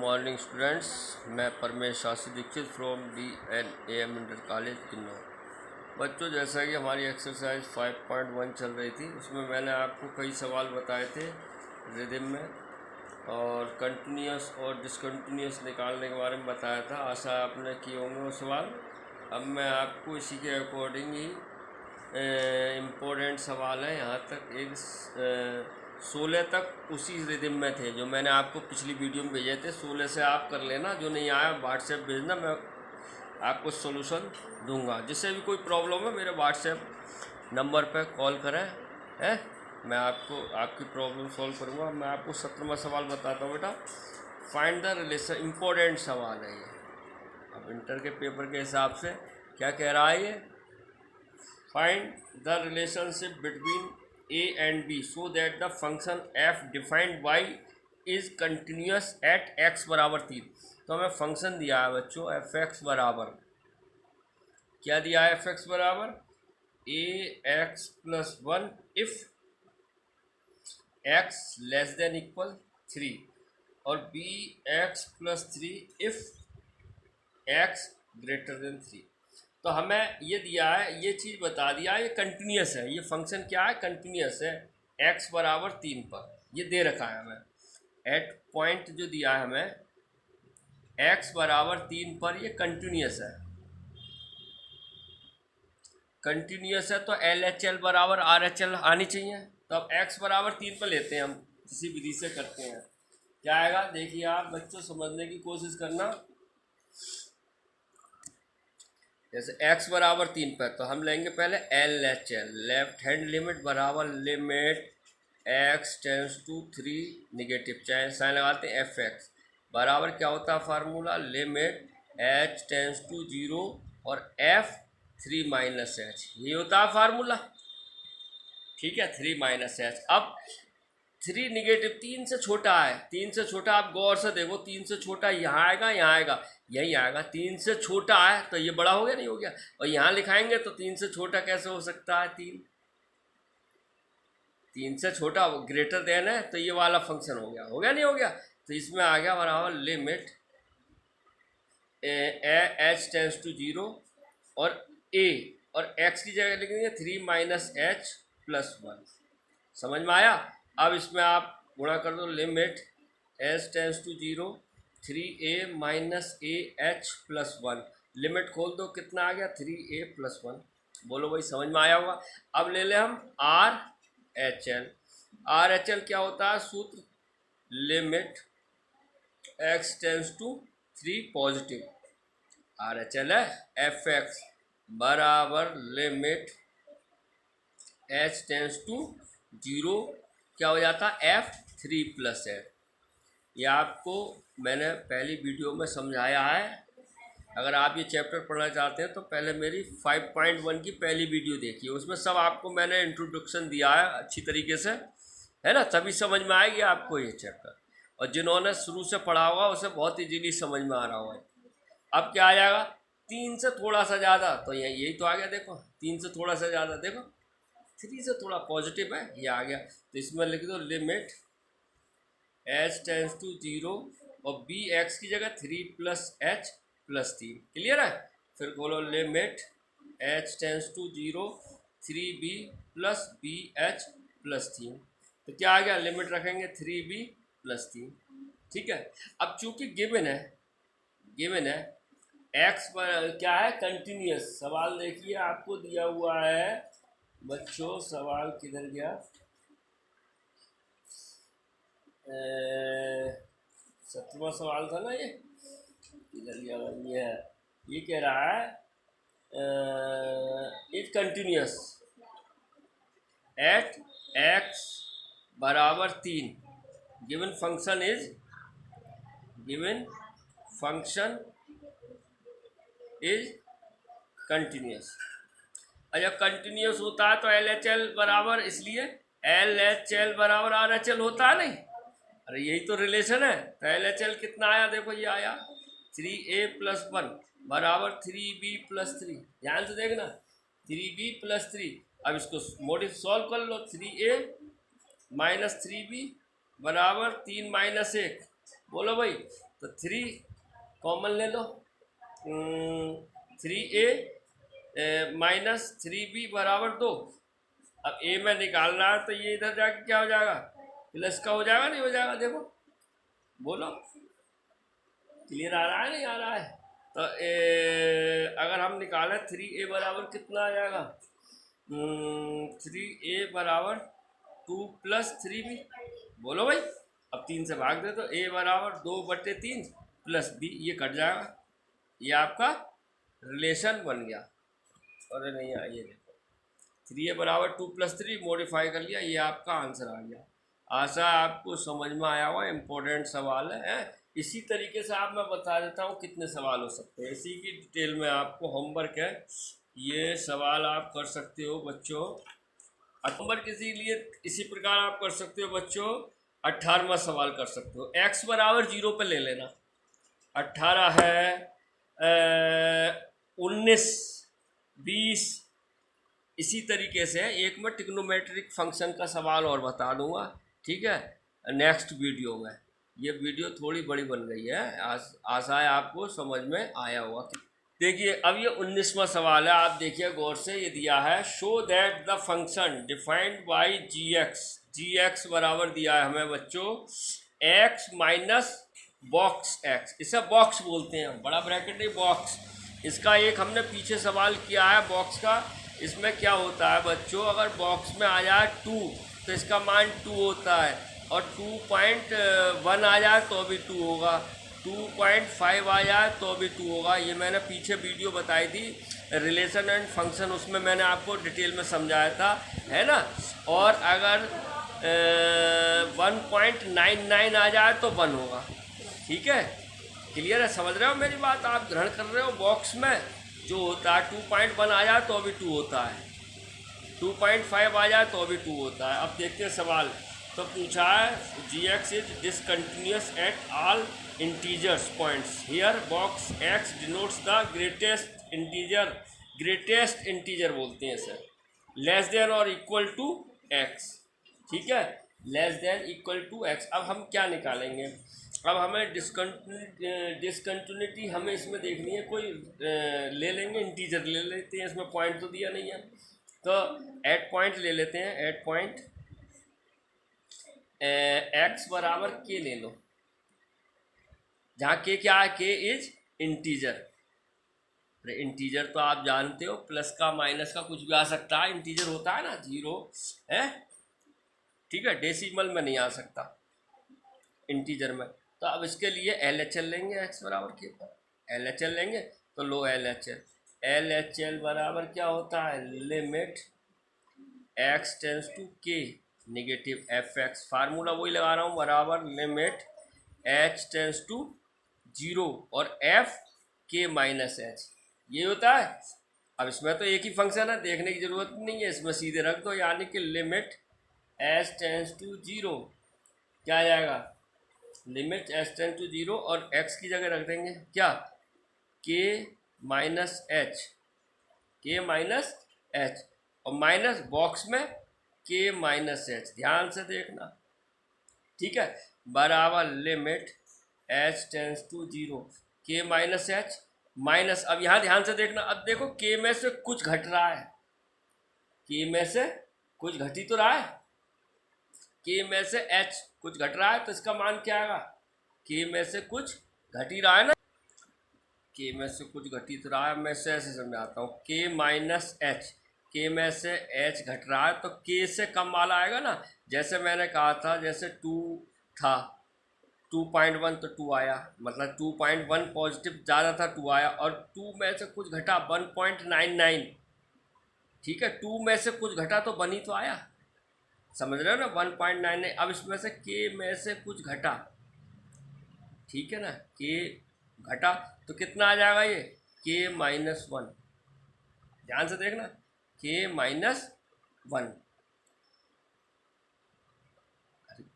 Morning students, मैं Paramesh Shastri Dixit from DNAM inter college Kinnaur. बच्चों, जैसा कि हमारी एक्सरसाइज 5.1 चल रही थी, उसमें मैंने आपको कई सवाल बताए थे रिदम में और कंटिन्यूस और डिसकंटिन्यूस निकालने के बारे में बताया था। आशा आपने किए होंगे वो सवाल। अब मैं आपको इसी के अकॉर्डिंग ही इम्पोर्टेंट सवाल है, यहाँ तक एक 16 तक उसी रिदम में थे जो मैंने आपको पिछली वीडियो में भेजे थे। 16 से आप कर लेना, जो नहीं आया व्हाट्सएप भेजना, मैं आपको सॉल्यूशन दूंगा। जिससे भी कोई प्रॉब्लम है मेरे व्हाट्सएप नंबर पर कॉल करें, है मैं आपको आपकी प्रॉब्लम सॉल्व करूंगा। मैं आपको 17वां सवाल बताता हूँ बेटा। फाइंड द रिलेशन, इम्पोर्टेंट सवाल है ये। अब इंटर के पेपर के हिसाब से क्या कह रहा है ये, find the relationship between a and b so that the function f defined by is continuous at x बराबर 3। तो हमें फंक्शन दिया है बच्चों एफ एक्स बराबर, क्या दिया है, एफ एक्स बराबर ax plus 1 if x less than equal 3 और bx plus 3 if x greater than 3। तो हमें ये दिया है, ये चीज़ बता दिया है, ये कंटिन्यूस है। ये फंक्शन क्या है, कंटिन्यूस है x बराबर 3 पर। ये दे रखा है हमें एट पॉइंट जो दिया है हमें x बराबर 3 पर, ये कंटिन्यूस है। कंटिन्यूस है तो LHL बराबर RHL आनी चाहिए। तो अब x बराबर 3 पर लेते हैं हम, किसी विधि से करते हैं। क्या आएगा देखिए आप बच्चों, समझने की कोशिश करना। जैसे x बराबर 3 पर, तो हम लेंगे पहले LHL, लेफ्ट हैंड लिमिट बराबर limit x tends to 3 negative, चाहे साइन लगाते हैं fx बराबर क्या होता है formula, limit h tends to 0 और f 3 माइनस h, ये होता है फार्मूला। ठीक है, 3 माइनस h। अब 3 निगेटिव 3 से छोटा है, 3 से छोटा, आप गौर से देखो, 3 से छोटा यहाँ आएगा, यहाँ आएगा, यही आएगा। 3 से छोटा है तो ये बड़ा हो गया, नहीं हो गया। और यहाँ लिखाएंगे तो 3 से छोटा कैसे हो सकता है, 3 से छोटा ग्रेटर देन है, तो ये वाला फंक्शन हो गया, नहीं हो गया। तो इसमें आ गया बराबर लिमिट h टेंस टू 0 और a और x की जगह लिखेंगे 3 माइनस h प्लस 1। समझ में आया। अब इसमें आप गुणा कर दो, limit h tends to 0 3a minus a h plus 1, limit खोल दो, कितना आ गया 3a प्लस 1। बोलो भाई, समझ में आया होगा। अब ले ले हम RHL। RHL क्या होता है सूत्र, limit x tends to 3 positive, RHL है fx बराबर लिमिट h टेंस टू 0 क्या हो जाता है f3 प्लस h। ये आपको मैंने पहली वीडियो में समझाया है। अगर आप ये चैप्टर पढ़ना चाहते हैं तो पहले मेरी 5.1 की पहली वीडियो देखिए, उसमें सब आपको मैंने इंट्रोडक्शन दिया है अच्छी तरीके से, है ना, तभी समझ में आएगी आपको ये चैप्टर। और जिन्होंने शुरू से पढ़ा होगा उसे बहुत इजीली समझ में आ रहा होगा। अब क्या आ जाएगा, 3 से थोड़ा सा ज़्यादा, तो यही तो आ गया, देखो 3 से थोड़ा सा ज़्यादा, देखो 3 से थोड़ा पॉजिटिव है, ये आ गया। तो इसमें लिख दो लिमिट h टेंस टू 0 और bx की जगह 3 प्लस h प्लस 3। क्लियर है। फिर बोलो limit h tends to 0 3b plus bh plus 3। तो क्या आ गया, लिमिट रखेंगे 3b प्लस 3। ठीक है। अब चूंकि गिवन है x पर क्या है, कंटिन्यूस। सवाल देखिए आपको दिया हुआ है बच्चों, सवाल किधर गया, 7वां सवाल था ना, ये इधर गया, ये है। ये कह रहा है इट कंटिन्यूस एट x बराबर 3, गिवन फंक्शन इज कंटिन्यूस। और जब कंटिन्यूस होता है तो LHL बराबर, इसलिए LHL बराबर RHL होता है, नहीं, अरे यही तो रिलेशन है। तो LHL कितना आया, देखो ये आया 3a प्लस 1 बराबर 3b प्लस 3। ध्यान से देखना, 3b प्लस 3। अब इसको मोडिफ सॉल्व कर लो, 3a माइनस 3b बराबर 3 माइनस 1। बोलो भाई, तो 3 कॉमन ले लो, 3a माइनस 3b बराबर 2। अब a में निकालना है तो ये इधर जाके क्या हो जाएगा, प्लस का हो जाएगा, नहीं हो जाएगा, देखो बोलो क्लियर आ रहा है नहीं आ रहा है। तो अगर हम निकालें 3a बराबर कितना आ जाएगा, 3a बराबर 2 + 3b, बोलो भाई। अब 3 से भाग दे तो a बराबर 2/3 + b, ये कट जाएगा, ये आपका रिलेशन बन गया। और नहीं आइए देखो 3a बराबर 2 + 3 मॉडिफाई कर लिया, ये आपका आंसर आ गया। आशा आपको समझ में आया हुआ, इम्पोर्टेंट सवाल है। इसी तरीके से आप मैं बता देता हूँ कितने सवाल हो सकते हैं, इसी की डिटेल में आपको होमवर्क है, ये सवाल आप कर सकते हो बच्चों। होमवर्क इसीलिए इसी प्रकार आप कर सकते हो बच्चों, 18वां सवाल कर सकते हो। x बराबर 0 पे ले लेना, 18 है, 19, 20, इसी तरीके से एक मैं ट्रिग्नोमेट्रिक फंक्शन का सवाल और बता दूंगा, ठीक है, नेक्स्ट वीडियो में। ये वीडियो थोड़ी बड़ी बन गई है, आशा है आपको समझ में आया होगा। देखिए अब ये 19वां सवाल है, आप देखिए गौर से, ये दिया है show that the function defined by gx बराबर दिया है हमें बच्चों x माइनस बॉक्स x, इसे बॉक्स बोलते हैं, बड़ा ब्रैकेट नहीं बॉक्स। इसका एक हमने पीछे सवाल किया है बॉक्स का, इसमें क्या होता है बच्चों, अगर बॉक्स में आ जाए 2 तो इसका मान 2 होता है, और 2.1 आ जाए तो भी 2 होगा, 2.5 आ जाए तो भी 2 होगा। ये मैंने पीछे वीडियो बताई थी रिलेशन एंड फंक्शन, उसमें मैंने आपको डिटेल में समझाया था, है ना। और अगर 1.99 आ जाए तो 1 होगा, ठीक है, क्लियर है, समझ रहे हो मेरी बात, आप ग्रहण कर रहे हो। बॉक्स में जो होता है 2.1 आ जाए तो भी 2 होता है, 2.5 आ जाए तो भी 2 होता है। अब देखते हैं सवाल, तो पूछा है gx is discontinuous at all integers points, here box x denotes the greatest integer बोलते हैं सर, लेस देन और इक्वल टू x, ठीक है, less than equal to x। अब हम क्या निकालेंगे, अब हमें डिसकंटिन्यूटी हमें इसमें देखनी है, कोई ले लेंगे, इंटीजर ले लेते हैं, इसमें पॉइंट तो दिया नहीं है, तो एट पॉइंट ले लेते हैं, एट पॉइंट x बराबर k ले लो, जहाँ k क्या है, k इज इंटीजर। इंटीजर तो आप जानते हो, प्लस का माइनस का कुछ भी आ सकता है, इंटीजर होता है ना, 0 है, ठीक है, डेसिमल में नहीं आ सकता इंटीजर में। तो अब इसके लिए LHL लेंगे, x बराबर k पर LHL लेंगे, तो लो LHL बराबर क्या होता है, limit x tends to k negative fx, formula वही लगा रहा हूँ, बराबर लिमिट h टेंस टू 0 और f k माइनस h, ये होता है। अब इसमें तो एक ही फंक्शन है, देखने की जरूरत नहीं है, इसमें सीधे रख दो, यानी कि लिमिट h टेंस टू 0 क्या आ जाएगा, लिमिट h टेंस टू 0 और x की जगह रख देंगे क्या, k माइनस h, और माइनस बॉक्स में k माइनस h, ध्यान से देखना, ठीक है, बराबर limit h tends to 0 k minus h minus, अब यहाँ ध्यान से देखना, अब देखो k में से कुछ घट रहा है, k में से कुछ घट ही तो रहा है, k में से h कुछ घट रहा है, तो इसका मान क्या आएगा, k में से कुछ घट ही रहा है ना, k में से कुछ घट ही तो रहा है, मैं इसे ऐसे समझाता हूँ, k माइनस h, k में से h घट रहा है तो k से कम वाला आएगा ना, जैसे मैंने कहा था, जैसे 2 था 2.1 तो 2 आया, मतलब 2.1 पॉजिटिव ज़्यादा था, 2 आया, और 2 में से कुछ घटा 1.99, ठीक है, 2 में से कुछ घटा तो 1 ही तो आया, समझ रहे हो ना, 1.99। अब इसमें से k में से कुछ घटा, ठीक है ना, k घटा तो कितना आ जाएगा, ये k माइनस 1, ध्यान से देखना, k माइनस 1,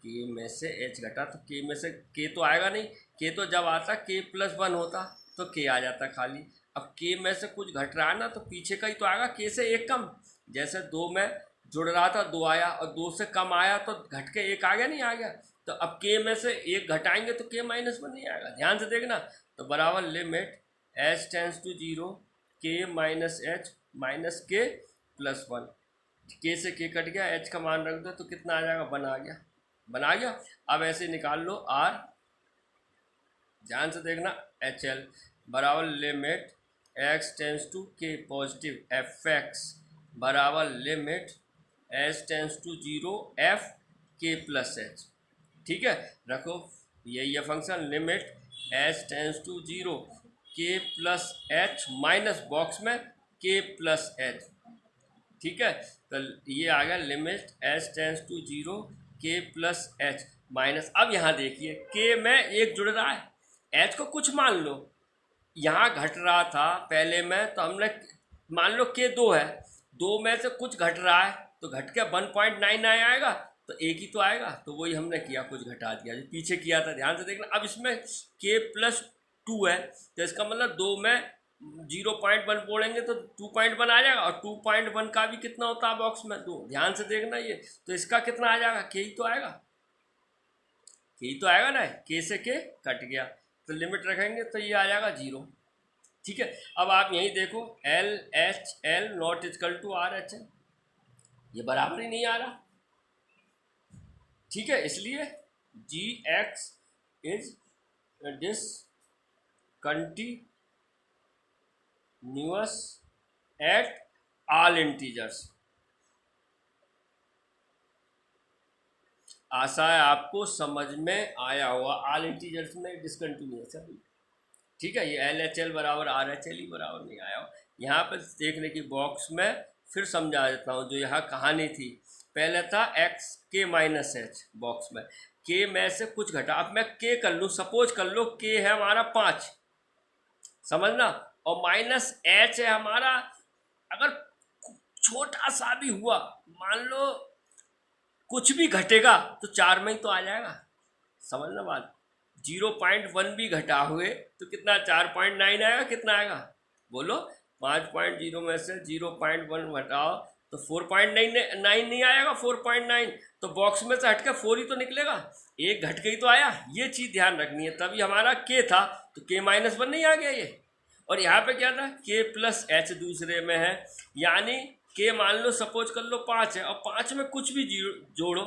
k में से h घटा तो k में से k तो आएगा नहीं, k तो जब आता k प्लस 1 होता तो k आ जाता खाली। अब k में से कुछ घट रहा है ना, तो पीछे का ही तो आएगा, k से एक कम, जैसे 2 में जुड़ रहा था 2 आया, और 2 से कम आया तो घट के 1 आ गया, नहीं आ गया, तो अब के में से एक घटाएंगे तो के माइनस वन नहीं आएगा, ध्यान से देखना। तो बराबर limit H tends to zero K minus H minus K plus one. K से के कट गया, एच का मान रख दो तो कितना आ जाएगा, वन आ गया, वन आ गया। अब ऐसे निकाल लो आर, ध्यान से देखना, एच एल बराबर limit X tends to K positive F X बराबर limit H tends to zero F K plus H. ठीक है, रखो यही है function, limit H tends to zero K plus H minus box में के प्लस एच। ठीक है, तो ये आ गया limit H tends to zero K plus H minus. अब यहाँ देखिए के में एक जुड़ रहा है, एच को कुछ मान लो, यहाँ घट रहा था पहले में, तो हमने मान लो के दो है, दो में से कुछ घट रहा है तो घट के 1.99 आएगा, तो एक ही तो आएगा, तो वही हमने किया, कुछ घटा दिया जो पीछे किया था, ध्यान से देखना। अब इसमें के प्लस टू है, तो इसका मतलब दो में 0.1 बोलेंगे तो 2.1 आ जाएगा, और 2.1 का भी कितना होता है बॉक्स में, दो, ध्यान से देखना ये। तो इसका कितना आ जाएगा, के ही तो आएगा, के ही तो आएगा ना, के से के कट गया, तो लिमिट रखेंगे तो ये आ जाएगा 0। ठीक है, अब आप यहीं देखो L H L not is equal to R H L, ये बराबर ही नहीं आ रहा। ठीक है, इसलिए g x is discontinuous at all integers. आशा है आपको समझ में आया होगा, ऑल इंटीजर्स में डिसकंटिन्यूअस है। ठीक है, ये एल एच एल बराबर आर एच एल ही बराबर नहीं आया हो। यहाँ पर देखने की बॉक्स में फिर समझा देता हूँ, जो यहाँ कहानी थी, पहले था एक्स के माइनस एच बॉक्स में, के में से कुछ घटा, अब मैं के कर लूँ, सपोज कर लो के है हमारा 5, समझना, और माइनस एच है हमारा, अगर छोटा सा भी हुआ, मान लो कुछ भी घटेगा तो 4 में ही तो आ जाएगा, समझना बात। 0.1 भी घटा हुए तो कितना, 4.9 आएगा, कितना आएगा बोलो, 5.0 में से 0.1 घटाओ तो 4.9 नहीं आएगा, 4.9, तो बॉक्स में से हटकर 4 ही तो निकलेगा, एक घट के ही तो आया, ये चीज़ ध्यान रखनी है। तभी हमारा के था तो के माइनस वन नहीं आ गया ये, और यहाँ पे क्या था, के प्लस एच दूसरे में है, यानी के मान लो सपोज कर लो 5 है, और 5 में कुछ भी जोड़ो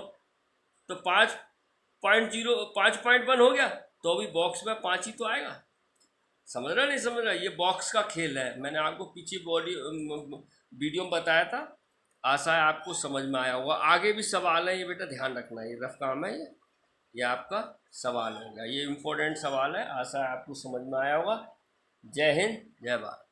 तो 5.1 हो गया, तो अभी बॉक्स में 5 ही तो आएगा। समझ रहा नहीं समझ रहा, ये बॉक्स का खेल है, मैंने आपको पीछे वीडियो में बताया था, आशा है आपको समझ में आया होगा। आगे भी सवाल है, ये बेटा ध्यान रखना, ये रफ काम है, ये आपका सवाल होगा, ये इम्पोर्टेंट सवाल है, आशा है आपको समझ में आया होगा। जय हिंद, जय भारत।